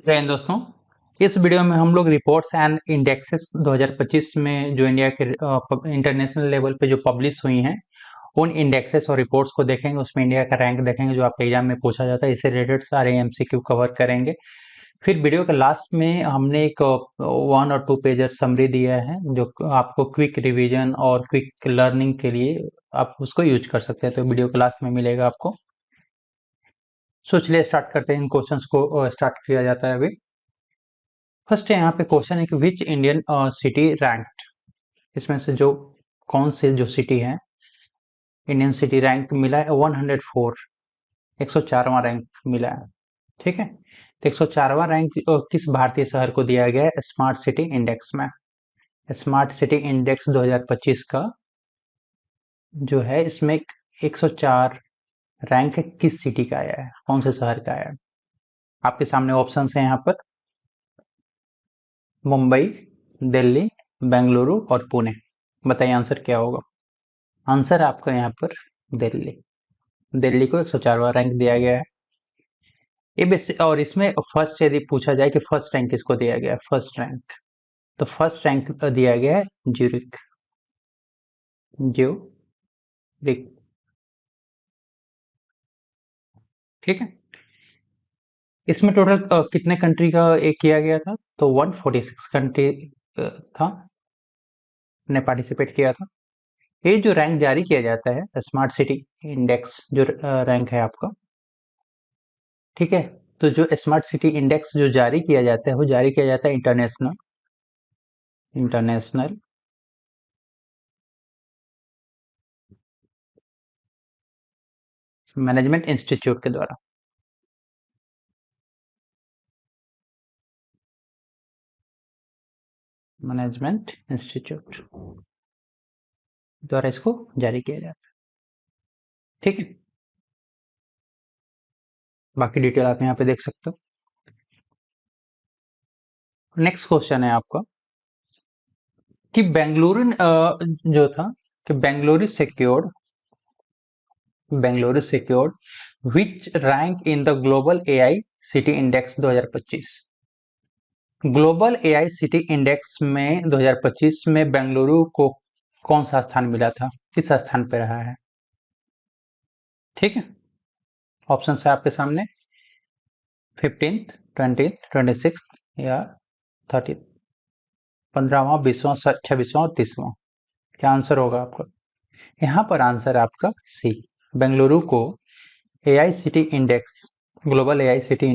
जय हिंद दोस्तों। इस वीडियो में हम लोग रिपोर्ट्स एंड इंडेक्सेस 2025 में जो इंडिया के इंटरनेशनल लेवल पे जो पब्लिश हुई हैं उन इंडेक्सेस और रिपोर्ट्स को देखेंगे। उसमें इंडिया का रैंक देखेंगे जो आपके एग्जाम में पूछा जाता है। इससे रिलेटेड सारे एमसीक्यू कवर करेंगे। फिर वीडियो के लास्ट में हमने एक 1 और 2 पेजर समरी दिया है जो आपको क्विक रिवीजन और क्विक लर्निंग के लिए आप उसको यूज कर सकते हैं। तो वीडियो के लास्ट में मिलेगा आपको। सो चलिए स्टार्ट करते हैं। इन क्वेश्चंस को स्टार्ट किया जाता है अभी। फर्स्ट यहाँ पे क्वेश्चन है कि विच इंडियन सिटी रैंक्ड। इसमें से जो कौन से जो सिटी है इंडियन सिटी रैंक मिला है 104, 104वां रैंक मिला है। ठीक है, तो 104वां रैंक किस भारतीय शहर को दिया गया है स्मार्ट सिटी इंडेक्स में। स्मार्ट सिटी इंडेक्स 2025 का जो है इसमें 104 रैंक किस सिटी का आया है, कौन से शहर का आया है। आपके सामने ऑप्शन है यहाँ पर मुंबई, दिल्ली, बेंगलुरु और पुणे। बताइए आंसर क्या होगा। आंसर आपका यहाँ पर दिल्ली। दिल्ली को 104वां रैंक दिया गया है। ये और इसमें फर्स्ट यदि पूछा जाए कि फर्स्ट रैंक किसको दिया गया है, फर्स्ट रैंक, तो फर्स्ट रैंक दिया गया है ज्यूरिक। ज्यूरिक। ठीक है, इसमें टोटल कितने कंट्री का एक किया गया था, तो 146 कंट्री था ने पार्टिसिपेट किया था। ये जो रैंक जारी किया जाता है स्मार्ट सिटी इंडेक्स जो रैंक है आपका, ठीक है, तो जो स्मार्ट सिटी इंडेक्स जो जारी किया जाता है वो जारी किया जाता है इंटरनेशनल इंटरनेशनल मैनेजमेंट इंस्टीट्यूट के द्वारा। मैनेजमेंट इंस्टीट्यूट द्वारा इसको जारी किया जाता है। ठीक है, बाकी डिटेल आप यहाँ पे देख सकते हो। नेक्स्ट क्वेश्चन है आपका कि बेंगलुरु जो था कि Bengaluru secured which rank in the global AI city index 2025। Global AI city index में 2025 में बेंगलुरु को कौन सा स्थान मिला था, किस स्थान पे रहा है। ठीक है, ऑप्शन है आपके सामने 15th, 20th, 26th या 30th, 15वां, 20वां, 26वां और 30वां। क्या आंसर होगा आपका। यहाँ पर आंसर आपका सी, बेंगलुरु को AI city index, global AI city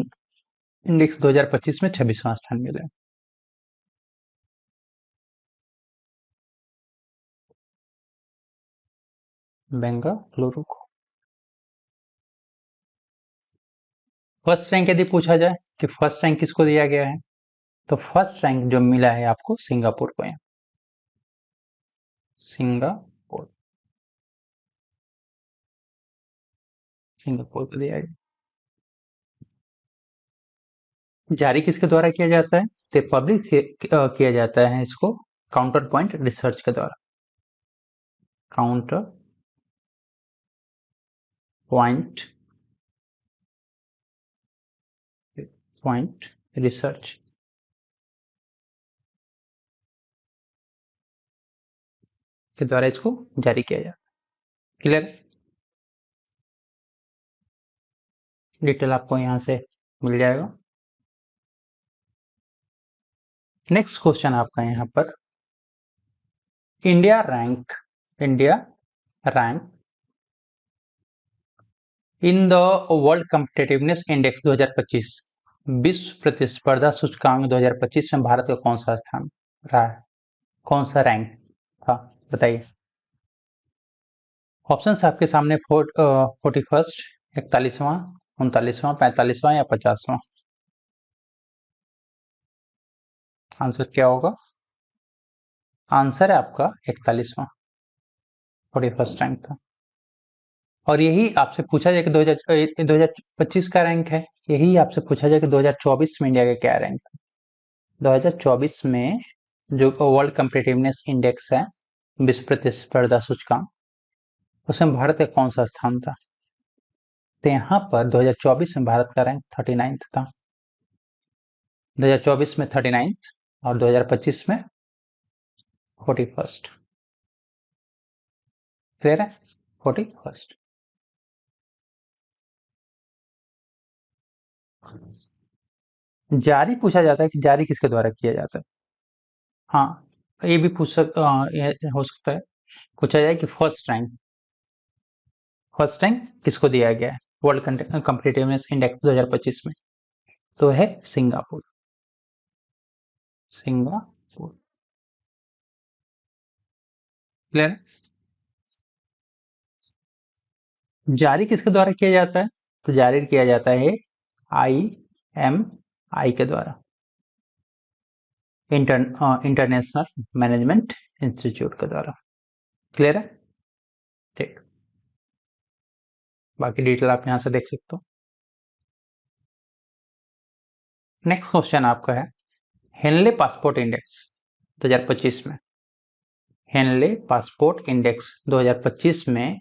index 2025 में 26वां स्थान मिला। बेंगलुरु को फर्स्ट रैंक यदि पूछा जाए कि फर्स्ट रैंक किसको दिया गया है, तो फर्स्ट रैंक जो मिला है आपको सिंगापुर को है। सिंगापुर, सिंगापुर को दिया गया। जारी किसके द्वारा किया जाता है, तो पब्लिक किया जाता है इसको काउंटर पॉइंट रिसर्च के द्वारा। काउंटर पॉइंट पॉइंट रिसर्च के द्वारा इसको जारी किया जाता है। क्लियर, डिटेल आपको यहाँ से मिल जाएगा। नेक्स्ट क्वेश्चन आपका यहाँ पर India rank in the world competitiveness index 2025, विश्व प्रतिस्पर्धा सूचकांक 2025 में भारत का कौन सा स्थान रहा है, कौन सा रैंक था, बताइए। ऑप्शन आपके सामने 41st, 41वां, 39वां, 45वां या 50वां। आंसर क्या होगा। आंसर है आपका 41वां, 41st रैंक था। और यही आपसे पूछा जाए कि 2025 का रैंक है, यही आपसे पूछा जाए कि 2024 में इंडिया का क्या रैंक है। 2024 में जो वर्ल्ड कम्पिटिटिवनेस इंडेक्स है, विश्व प्रतिस्पर्धा सूचकांक, उसमें भारत का कौन सा स्थान था। तो यहाँ पर 2024 में भारत का रैंक 39 था। 2024 में 39th और 2025 में 41st। क्लियर है? 41st। जारी पूछा जाता है कि जारी किसके द्वारा किया जाता है। हाँ, ये भी ये हो सकता है पूछा जाए कि फर्स्ट रैंक किसको दिया गया है वर्ल्ड कम्पिटिटिवनेस इंडेक्स 2025 में। तो है सिंगापुर। सिंगापुर। क्लियर? जारी किसके द्वारा किया जाता है? तो जारी किया जाता है IMI के द्वारा, इंटरनेशनल मैनेजमेंट इंस्टीट्यूट के द्वारा। क्लियर है? ठीक, बाकी डिटेल आप यहाँ से देख सकते हो। नेक्स्ट क्वेश्चन आपका है हेनले पासपोर्ट इंडेक्स 2025 में। हेनले पासपोर्ट इंडेक्स 2025 में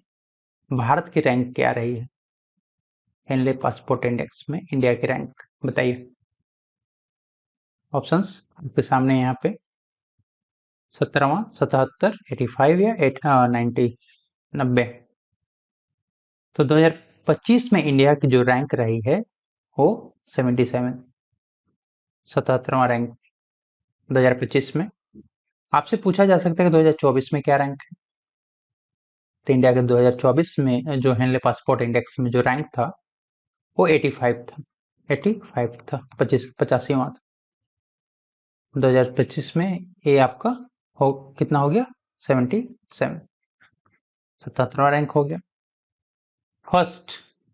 भारत की रैंक क्या रही है? हेनले पासपोर्ट इंडेक्स में इंडिया की रैंक बताइए। ऑप्शंस आपके सामने यहाँ पे 17वां, 77, 85 या 90, 90। तो 2025 में इंडिया की जो रैंक रही है वो 77, 77वां रैंक 2025 में। आपसे पूछा जा सकता है कि 2024 में क्या रैंक है। तो इंडिया के 2024 में जो हेनले पासपोर्ट इंडेक्स में जो रैंक था वो 85 था। 85 था, 85वां था। 2025 में ये आपका हो कितना हो गया? 77, 77वां रैंक हो गया। फर्स्ट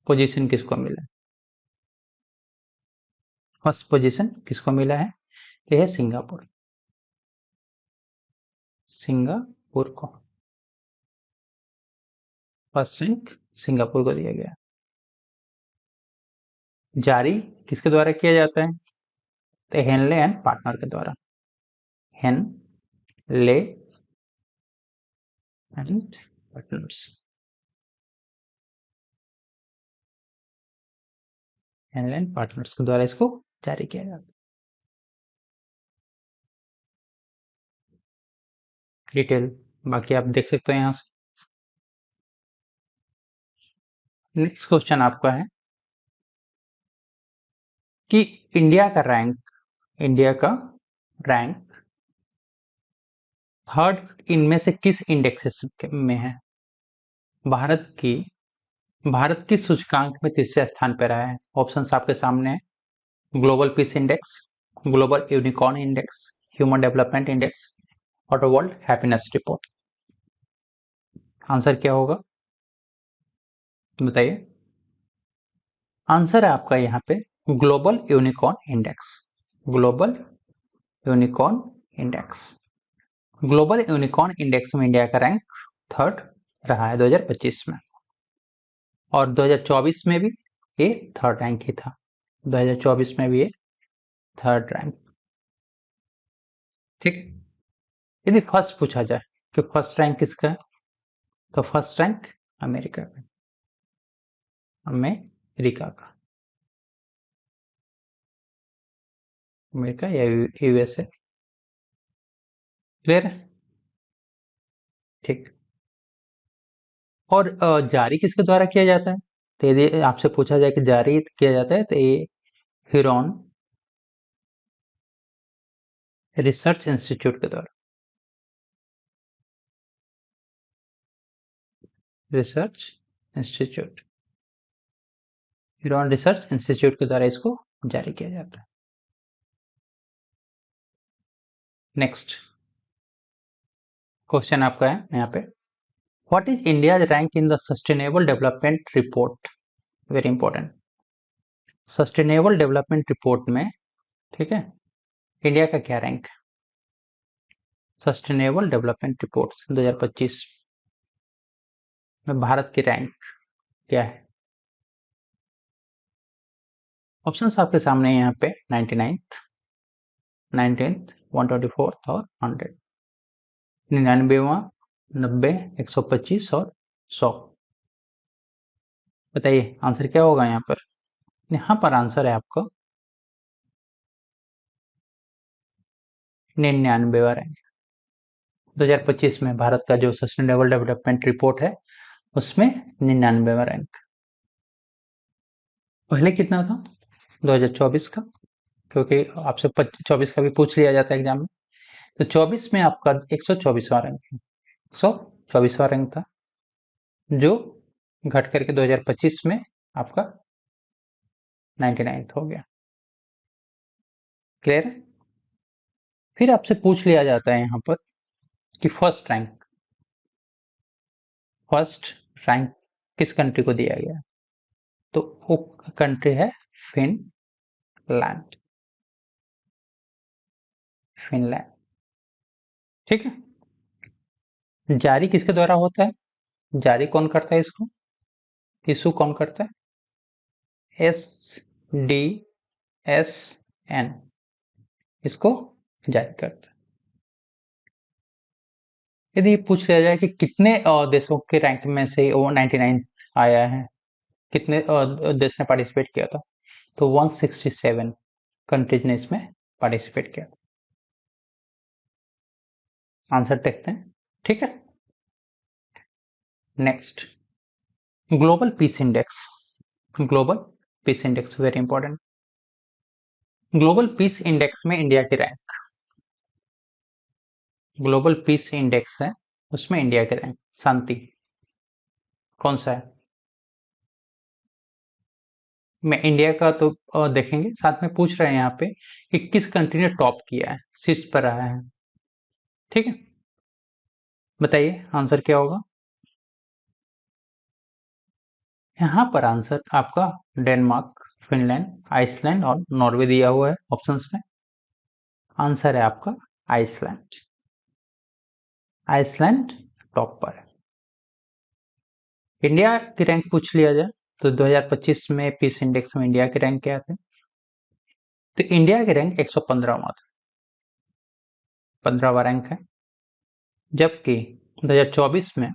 पोजीशन किसको मिला? फर्स्ट पोजीशन किसको मिला है? ये है सिंगापुर। सिंगापुर को फर्स्ट रैंक सिंगापुर को दिया गया। जारी किसके द्वारा किया जाता है? तो हेनले एंड पार्टनर के द्वारा। Henley and partners. Henley and partners के द्वारा इसको जारी किया जाता है। डिटेल बाकी आप देख सकते हो यहाँ से। नेक्स्ट क्वेश्चन आपका है कि इंडिया का रैंक थर्ड इनमें से किस इंडेक्सेस में है? भारत की भारत किस सूचकांक में तीसरे स्थान पर रहा है? ऑप्शंस आपके सामने है। Global peace index, global unicorn index, human development index और वर्ल्ड हैप्पीनेस रिपोर्ट। आंसर क्या होगा बताइए। आंसर है आपका यहाँ पे global unicorn index. Global unicorn index. Global unicorn index में इंडिया का रैंक थर्ड रहा है 2025 में, और 2024 में भी ये थर्ड रैंक ही था। 2024 में भी ये थर्ड रैंक। ठीक। यदि फर्स्ट पूछा जाए कि फर्स्ट रैंक किसका है, तो फर्स्ट रैंक अमेरिका का, अमेरिका का, अमेरिका या यूएसए। क्लियर है? ठीक। और जारी किसके द्वारा किया जाता है? तो यदि आपसे पूछा जाए कि जारी किया जाता है तो ये ह्यूरॉन रिसर्च इंस्टीट्यूट के द्वारा। Research institute, Huron research institute के द्वारा इसको जारी किया जाता है। नेक्स्ट क्वेश्चन आपका है यहाँ पे what is India rank in the sustainable development report. Very important. Sustainable development report में, ठीक है, इंडिया का क्या रैंक है? सस्टेनेबल डेवलपमेंट रिपोर्ट 2025 में भारत की रैंक क्या है? ऑप्शंस आपके सामने यहाँ पे 99th, 19th, 124th और 100। 99वां, 90, 125 और 100। बताइए आंसर क्या होगा यहाँ पर। यहाँ पर आंसर है आपका 99वां रैंक। 2025 में भारत का जो सस्टेनेबल डेवलपमेंट रिपोर्ट है उसमें 99वां रैंक। पहले कितना था 2024 का, क्योंकि आपसे 24 का भी पूछ लिया जाता है एग्जाम में। तो 24 में आपका 124वां रैंक है, 124वां रैंक था, जो घट करके 2025 में आपका 99 हो गया। क्लियर है? फिर आपसे पूछ लिया जाता है यहाँ पर कि फर्स्ट रैंक किस कंट्री को दिया गया, तो वो कंट्री है फिनलैंड। फिनलैंड, ठीक है। जारी किसके द्वारा होता है, जारी कौन करता है इसको, इशू कौन करता है, SDSN इसको जारी करता है। यदि पूछ लिया जाए कि कितने देशों के रैंक में से वो 99 आया है, कितने देश ने पार्टिसिपेट किया था, तो 167 कंट्रीज ने इसमें पार्टिसिपेट किया। आंसर देखते हैं, ठीक है। Next, global peace index. Global peace index very important. Global peace index में इंडिया की रैंक, ग्लोबल पीस इंडेक्स है उसमें इंडिया की रैंक, शांति कौन सा है। मैं इंडिया का तो देखेंगे, साथ में पूछ रहे हैं यहाँ पे कि किस कंट्री ने टॉप किया है, शीर्ष पर आया है, ठीक है। बताइए आंसर क्या होगा। यहाँ पर आंसर आपका डेनमार्क, फिनलैंड, आइसलैंड और नॉर्वे दिया हुआ है ऑप्शंस में। आंसर है आपका आइसलैंड। आइसलैंड टॉप पर है। इंडिया की रैंक पूछ लिया जाए तो 2025 में पीस इंडेक्स में इंडिया की रैंक क्या थे, तो इंडिया की रैंक 115वां था, 15वां रैंक है। जबकि 2024 में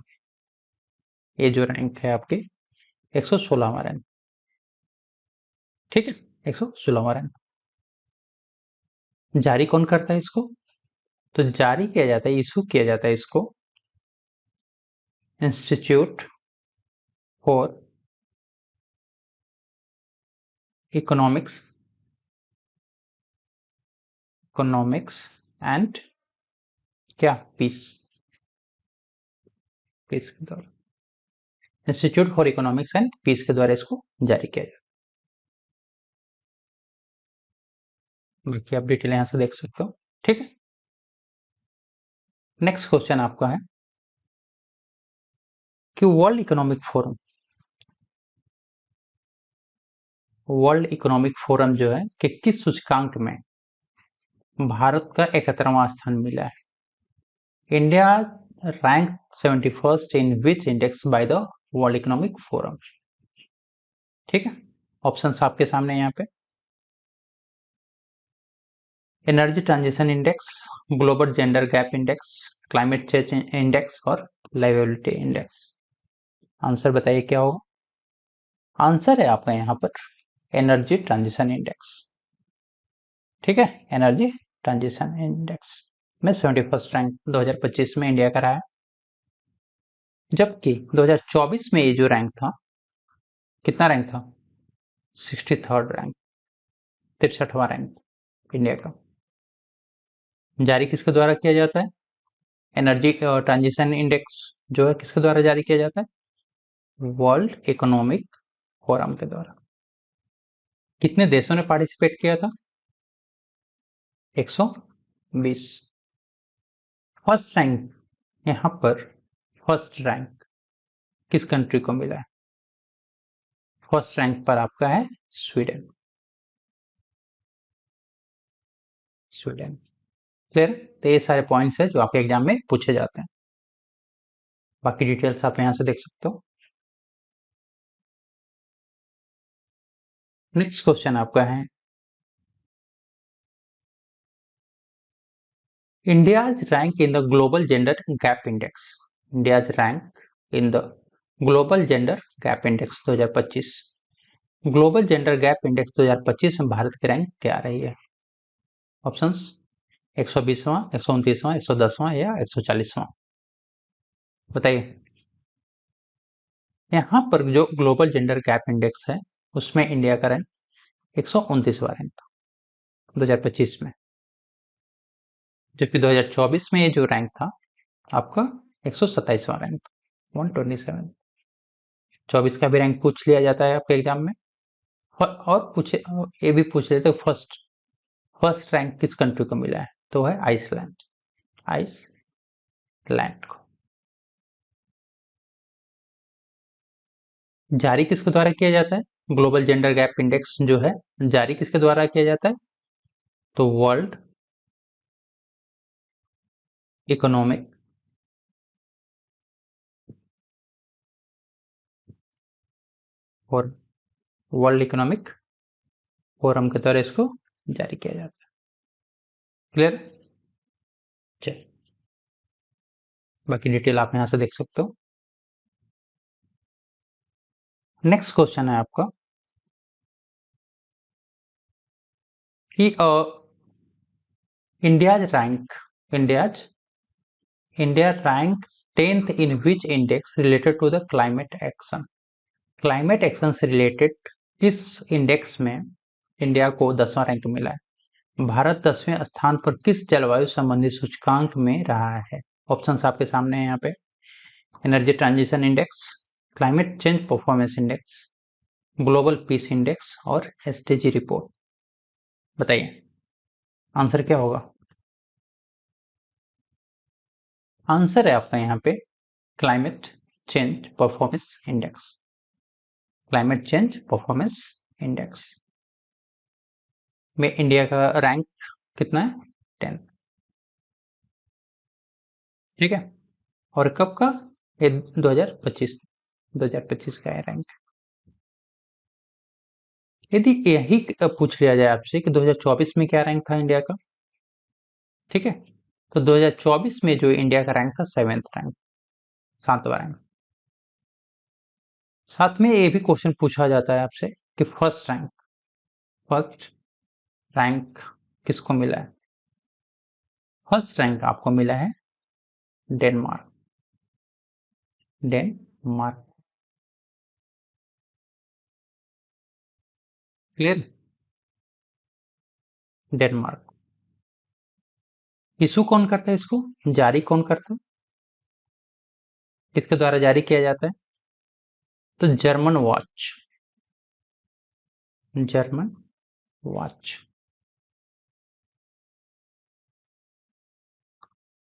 ये जो रैंक है आपकी 116वां रैंक, ठीक है, 116वां रैंक। जारी कौन करता है इसको, तो जारी किया जाता है, इशू किया जाता है इसको institute for economics, economics and क्या पीस, पीस के द्वारा, institute for economics and peace के द्वारा इसको जारी किया जाता है। बाकी आप डिटेल यहां से देख सकते हो, ठीक है। नेक्स्ट क्वेश्चन आपका है कि वर्ल्ड इकोनॉमिक फोरम जो है कि किस सूचकांक में भारत का 71वां स्थान मिला है। India rank 71st in which index by the world economic forum, ठीक है। ऑप्शंस आपके सामने यहाँ पे, energy transition index, global gender gap index, climate change index और लाइवेबिलिटी इंडेक्स। आंसर बताइए क्या होगा। आंसर है आपका यहाँ पर एनर्जी ट्रांजिशन इंडेक्स, ठीक है। एनर्जी ट्रांजिशन इंडेक्स में 71st रैंक 2025 में इंडिया का रहा है। जबकि 2024 में ये जो रैंक था, कितना रैंक था, 63rd रैंक, 63वां रैंक इंडिया का। जारी किसके द्वारा किया जाता है, एनर्जी ट्रांजिशन इंडेक्स जो है किसके द्वारा जारी किया जाता है, वर्ल्ड इकोनॉमिक फोरम के द्वारा। कितने देशों ने पार्टिसिपेट किया था, 120। फर्स्ट रैंक, यहाँ पर फर्स्ट रैंक किस कंट्री को मिला है, फर्स्ट रैंक पर आपका है स्वीडन, स्वीडन। क्लियर। तो ये सारे पॉइंट्स है जो आपके एग्जाम में पूछे जाते हैं। बाकी डिटेल्स आप यहाँ से देख सकते हो। नेक्स्ट क्वेश्चन आपका है India's rank in the global gender gap index. India's rank in the global gender gap index 2025। Global gender gap index 2025 में भारत की रैंक क्या रही है। ऑप्शंस, 120वां, 129वां, 110वां या 140वां? बताइए। यहाँ पर जो ग्लोबल जेंडर गैप इंडेक्स है उसमें इंडिया का रैंक 129वां रैंक था 2025 में, जबकि 2024 में ये जो रैंक था आपका 127वां रैंक था, 127। 24 का भी रैंक पूछ लिया जाता है आपके एग्जाम में। और पूछे, ये भी पूछ लेते फर्स्ट फर्स्ट रैंक किस कंट्री को मिला है, तो है आइसलैंड। आइसलैंड को जारी किसके द्वारा किया जाता है? ग्लोबल जेंडर गैप इंडेक्स जो है जारी किसके द्वारा किया जाता है? तो वर्ल्ड इकोनॉमिक और वर्ल्ड इकोनॉमिक फोरम के द्वारा इसको जारी किया जाता है। क्लियर? चलिए, बाकी डिटेल आप यहां से देख सकते हो। नेक्स्ट क्वेश्चन है आपका कि India's rank India's India rank 10th in which index related to the climate action? Climate action से रिलेटेड किस इंडेक्स में इंडिया को 10वां रैंक मिला है? भारत 10वें स्थान पर किस जलवायु संबंधी सूचकांक में रहा है? ऑप्शंस आपके सामने है यहाँ पे। Energy transition index, climate change performance index, global peace index और एसडीजी रिपोर्ट। बताइए आंसर क्या होगा? आंसर है आपका यहाँ पे climate change performance index. Climate change performance index में इंडिया का रैंक कितना है? 10। ठीक है, और कब का? ये 2025 का है रैंक। यदि यही पूछ लिया जाए आपसे कि 2024 में क्या रैंक था इंडिया का, ठीक है, तो 2024 में जो इंडिया का रैंक था 7th रैंक, 7वां रैंक। साथ में ये भी क्वेश्चन पूछा जाता है आपसे कि फर्स्ट रैंक किसको मिला है? फर्स्ट रैंक आपको मिला है Denmark. Denmark. Clear? Denmark. Issue कौन करता है इसको? जारी कौन करता है? किसके द्वारा जारी किया जाता है? तो German watch. German watch.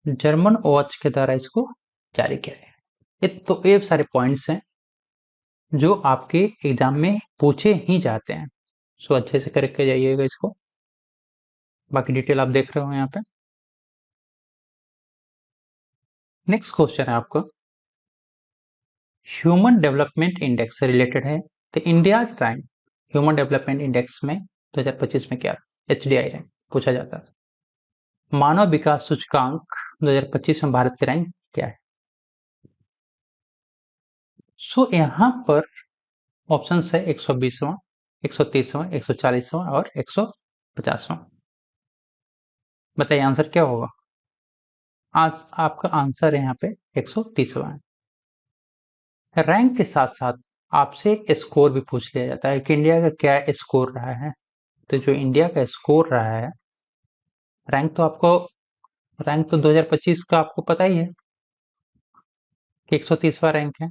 German watch के द्वारा इसको जारी किया गया। ये सारे पॉइंट्स हैं जो आपके एग्जाम में पूछे ही जाते हैं, सो अच्छे से करके जाइएगा इसको। बाकी डिटेल आप देख रहे हो यहाँ पे। नेक्स्ट क्वेश्चन है आपका ह्यूमन डेवलपमेंट इंडेक्स से रिलेटेड है। तो India's rank human development index में 2025 में क्या? एचडीआई रैंक पूछा जाता है। मानव विकास सूचकांक 2025 में भारत की रैंक क्या है? सो यहाँ पर ऑप्शन है 120वां, 130वां, 140वां और 150वां। बताइए आंसर क्या होगा? आज आपका आंसर है यहाँ पे 130वां है। रैंक के साथ साथ आपसे स्कोर भी पूछ लिया जाता है कि इंडिया का क्या स्कोर रहा है। तो जो इंडिया का स्कोर रहा है, रैंक तो आपको रैंक तो 2025 का आपको पता ही है कि 130वां रैंक है।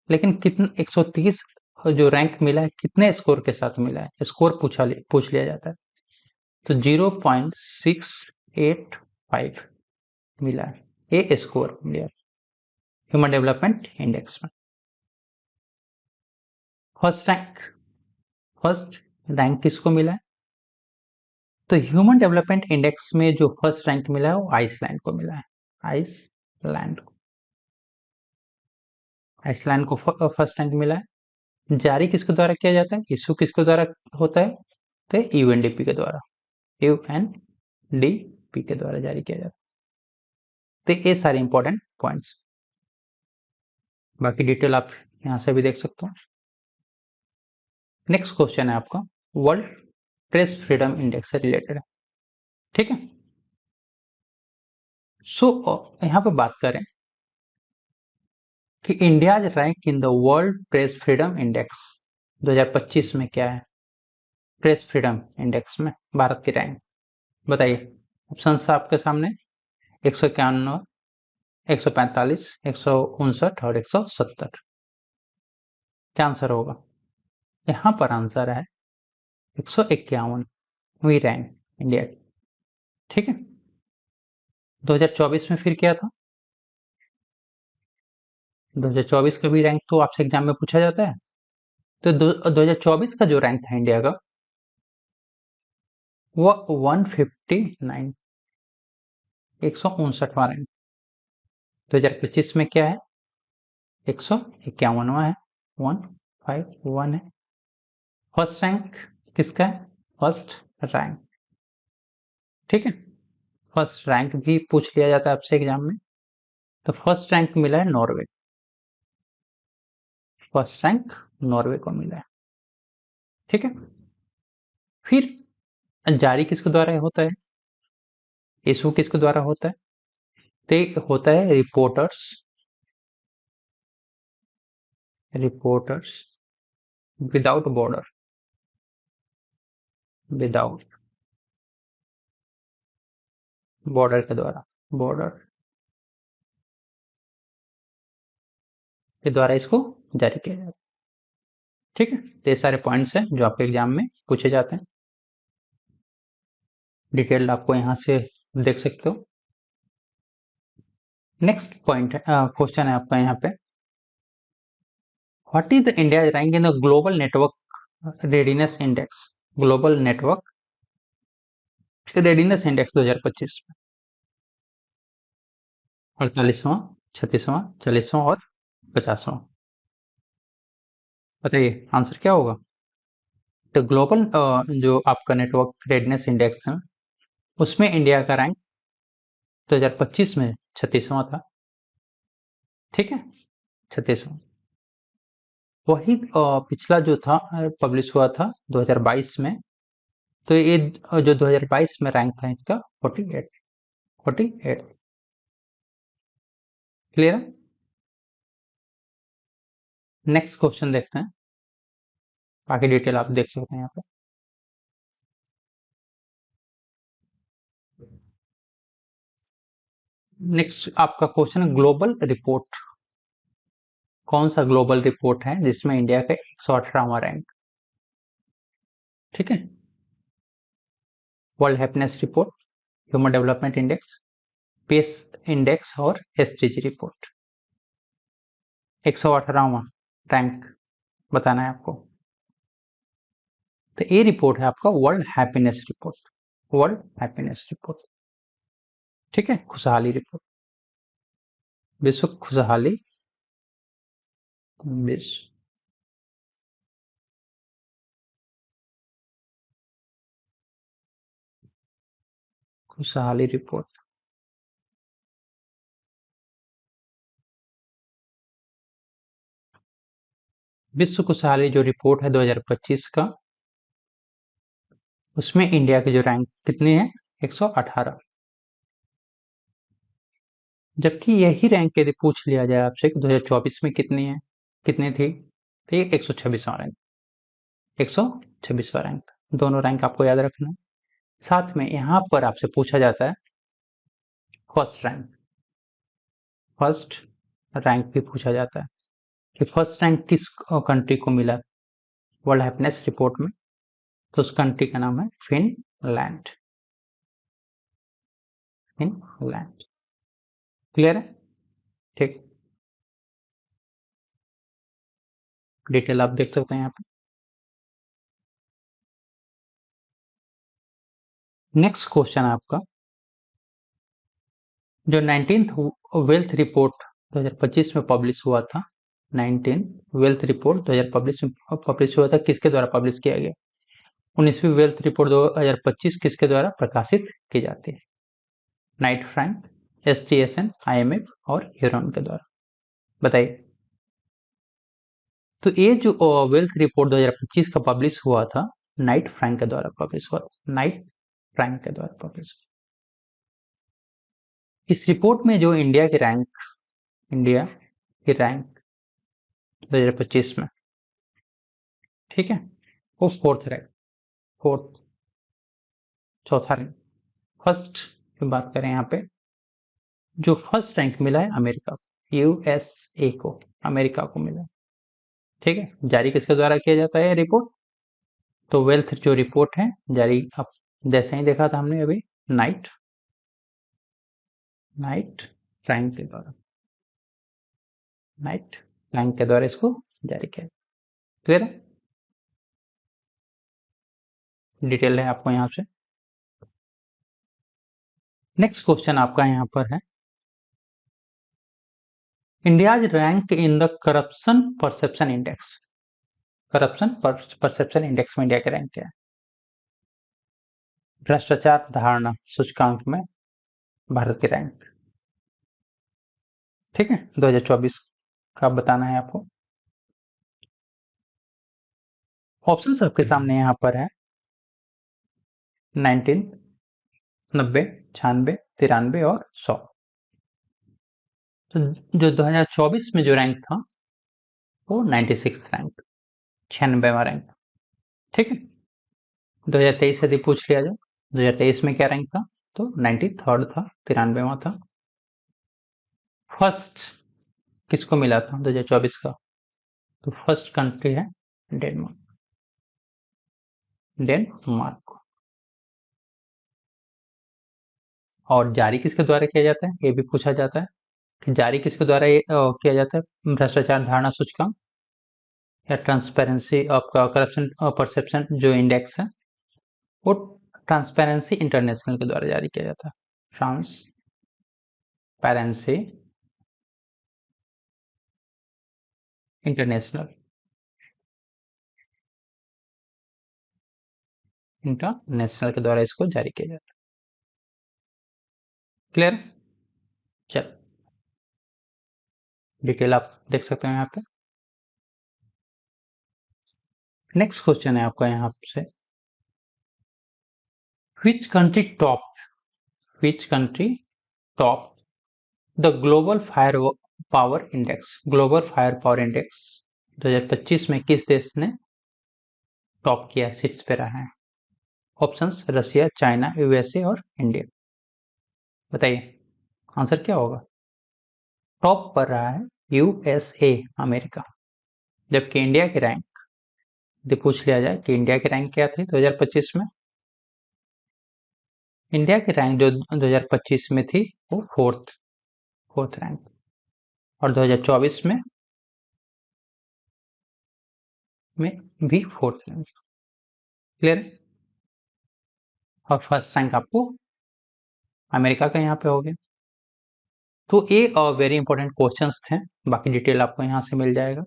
लेकिन कितने 130 जो रैंक मिला है कितने स्कोर के साथ मिला है, स्कोर पूछ लिया जाता है। तो 0.685 मिला है ये score India human development index में। फर्स्ट रैंक फर्स्ट रैंक किसको मिला है? तो ह्यूमन डेवलपमेंट इंडेक्स में जो फर्स्ट रैंक मिला है वो आइसलैंड को मिला है। आइसलैंड को आइसलैंड को फर्स्ट रैंक मिला है। जारी किसके द्वारा किया जाता है? इशू किसके द्वारा होता है? तो यूएनडीपी के द्वारा, यूएनडीपी के द्वारा जारी किया जाता है। तो ये सारे इंपॉर्टेंट पॉइंट्स, बाकी डिटेल आप यहां से भी देख सकते हो। नेक्स्ट क्वेश्चन है आपका वर्ल्ड प्रेस फ्रीडम इंडेक्स से रिलेटेड है। ठीक है, सो यहाँ पे बात करें कि India's rank in the world press freedom index 2025 में क्या है। प्रेस फ्रीडम इंडेक्स में भारत की रैंक बताइए। ऑप्शन आपके सामने 191, 145, 159 और 170। क्या आंसर होगा? यहाँ पर आंसर है 151वीं रैंक इंडिया की। ठीक है। 2024 में फिर क्या था? 2024 का भी रैंक तो आपसे एग्जाम में पूछा जाता है। तो 2024 का जो रैंक था इंडिया का वो 159, 159वां रैंक। 2025 में क्या है? 151वां है, 151 है। फर्स्ट रैंक किसका है? First rank. ठीक है। फर्स्ट रैंक भी पूछ लिया जाता है आपसे एग्जाम में। तो फर्स्ट रैंक मिला है नॉर्वे। फर्स्ट रैंक नॉर्वे को मिला है। ठीक है। फिर जारी किसके द्वारा होता है? इशू किसके द्वारा होता है? तो होता है reporters, reporters without border, without border के द्वारा, बॉर्डर के द्वारा इसको जारी किया जाता है। ठीक है। तो ये सारे पॉइंट्स हैं जो आपके एग्जाम में पूछे जाते हैं। डिटेल्ड आपको यहाँ से देख सकते हो। नेक्स्ट पॉइंट क्वेश्चन है आपका यहाँ पे, what is the India rank in the global network readiness index? Global network readiness index 2025 में 48वां, 36वां, 40वां और 50वां। बताइए आंसर क्या होगा? तो ग्लोबल जो आपका नेटवर्क रेडीनेस इंडेक्स है उसमें इंडिया का रैंक 2025 में 36वां था। ठीक है। 36वां। वही पिछला जो था पब्लिश हुआ था 2022 में। तो ये जो 2022 में रैंक था इसका 48, 48। क्लियर है। नेक्स्ट क्वेश्चन देखते हैं। बाकी डिटेल आप देख सकते हैं यहाँ पे। नेक्स्ट आपका क्वेश्चन है ग्लोबल रिपोर्ट। कौन सा ग्लोबल रिपोर्ट है जिसमें इंडिया का 118वां रैंक? ठीक है। World happiness report, human development index, peace index और एसडीजी रिपोर्ट। 118वां रैंक बताना है आपको। तो ये रिपोर्ट है आपका world happiness report, world happiness report. ठीक है। खुशहाली रिपोर्ट, विश्व खुशहाली, विश्व खुशहाली रिपोर्ट। विश्व खुशहाली जो रिपोर्ट है 2025 का, उसमें इंडिया के जो रैंक कितने हैं? 118। जबकि यही रैंक यदि पूछ लिया जाए आपसे कि 2024 में कितनी है, कितनी थी, तो ये 126वां रैंक, 126वां रैंक। दोनों रैंक आपको याद रखना है। साथ में यहाँ पर आपसे पूछा जाता है फर्स्ट रैंक, फर्स्ट रैंक भी पूछा जाता है कि फर्स्ट रैंक किस कंट्री को मिला वर्ल्ड हैप्पीनेस रिपोर्ट में। तो उस कंट्री का नाम है फिनलैंड, फिनलैंड। क्लियर है। ठीक। डिटेल आप देख सकते हैं यहाँ पे। नेक्स्ट क्वेश्चन है आपका, जो 19th वेल्थ रिपोर्ट 2025 में पब्लिश हुआ था, 19 वेल्थ रिपोर्ट 2025 में पब्लिश हुआ था, किसके द्वारा पब्लिश किया गया? 19वीं वेल्थ रिपोर्ट 2025 किसके द्वारा प्रकाशित की जाती है? नाइट फ्रैंक, एसटीएसएन, आईएमएफ और ह्यूरॉन के द्वारा। बताइए। तो ये जो वेल्थ रिपोर्ट 2025 का पब्लिश हुआ था, नाइट फ्रैंक के द्वारा पब्लिश हुआ, नाइट फ्रैंक के द्वारा पब्लिश। इस रिपोर्ट में जो इंडिया की रैंक 2025 में, ठीक है, वो फोर्थ, चौथा रैंक। फर्स्ट की बात करें यहाँ पे, जो फर्स्ट रैंक मिला है अमेरिका को, यूएसए को, अमेरिका को मिला है। ठीक है, जारी किसके द्वारा किया जाता है रिपोर्ट? तो वेल्थ जो रिपोर्ट है जारी, अब जैसे ही देखा था हमने अभी, नाइट रैंक के द्वारा, नाइट रैंक के द्वारा इसको जारी किया। क्लियर है? डिटेल है आपको यहाँ से। नेक्स्ट क्वेश्चन आपका यहाँ पर है, India's rank in the corruption perception index. Corruption perception index में इंडिया का रैंक क्या है? भ्रष्टाचार धारणा सूचकांक में भारत की रैंक, ठीक है, 2024 का बताना है आपको। ऑप्शन सबके सामने यहाँ पर है, 19, 90, 96, 93 और 100। तो जो 2024 में जो रैंक था वो 96 रैंक, 96वां रैंक, ठीक है। 2023 यदि पूछ लिया जाए 2023 में क्या रैंक था, तो 93rd था, 93वां था। फर्स्ट किसको मिला था 2024 का? तो फर्स्ट कंट्री है डेनमार्क। और जारी किसके द्वारा किया जाता है, ये भी पूछा जाता है कि जारी किसके द्वारा किया जाता है भ्रष्टाचार धारणा सूचकांक या ट्रांसपेरेंसी आपका करप्शन परसेप्शन जो इंडेक्स है, वो ट्रांसपेरेंसी इंटरनेशनल के द्वारा जारी किया जाता है। ट्रांसपेरेंसी इंटरनेशनल के द्वारा इसको जारी किया जाता है। क्लियर? चल, डिटेल आप देख सकते हैं यहाँ पे। नेक्स्ट क्वेश्चन है आपका यहाँ से, which country top the global firepower index 2025 में किस देश ने टॉप किया, सीट्स पे रहा है? ऑप्शंस रशिया, चाइना, यूएसए और इंडिया। बताइए आंसर क्या होगा? टॉप पर रहा है यूएसए, अमेरिका। जबकि इंडिया की रैंक यदि पूछ लिया जाए कि इंडिया की रैंक क्या थी 2025 में, इंडिया की रैंक जो 2025 में थी वो फोर्थ रैंक, और 2024 में भी फोर्थ रैंक। क्लियर? और फर्स्ट रैंक आपको अमेरिका का यहाँ पे हो गया। तो ये वेरी इंपॉर्टेंट क्वेश्चंस थे, बाकी डिटेल आपको यहाँ से मिल जाएगा।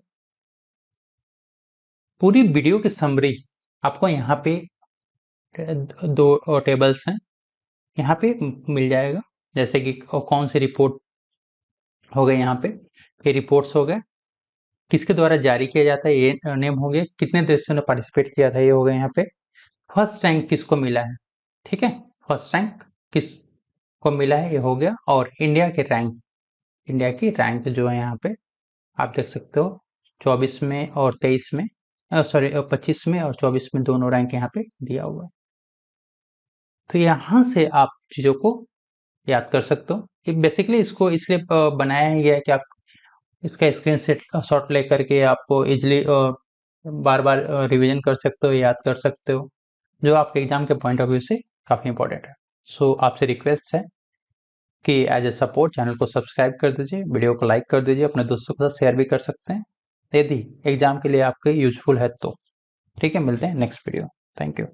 पूरी वीडियो की समरी आपको यहाँ पे दो टेबल्स हैं, यहाँ पे मिल जाएगा, जैसे कि कौन सी रिपोर्ट हो गए, यहाँ पे ये रिपोर्ट्स हो गए, किसके द्वारा जारी किया जाता है ये नेम हो गया, कितने देशों ने पार्टिसिपेट किया था ये हो गया, यहाँ पे फर्स्ट रैंक किसको मिला है, ठीक है, फर्स्ट रैंक किसको मिला है ये हो गया, और इंडिया की रैंक जो है यहाँ पे आप देख सकते हो 24 में और 23 में, सॉरी 25 में और 24 में दोनों रैंक यहाँ पे दिया हुआ है। तो यहाँ से आप चीजों को याद कर सकते हो। बेसिकली इसको इसलिए बनाया गया है कि आप इसका स्क्रीन शॉट लेकर के आपको इजिली बार बार रिवीजन कर सकते हो, याद कर सकते हो, जो आपके एग्जाम के पॉइंट ऑफ व्यू से काफी इंपॉर्टेंट है। सो आपसे रिक्वेस्ट है कि एज ए सपोर्ट चैनल को सब्सक्राइब कर दीजिए, वीडियो को लाइक कर दीजिए, अपने दोस्तों के साथ शेयर भी कर सकते हैं यदि एग्जाम के लिए आपके यूजफुल है तो। ठीक है, मिलते हैं नेक्स्ट वीडियो। Thank you.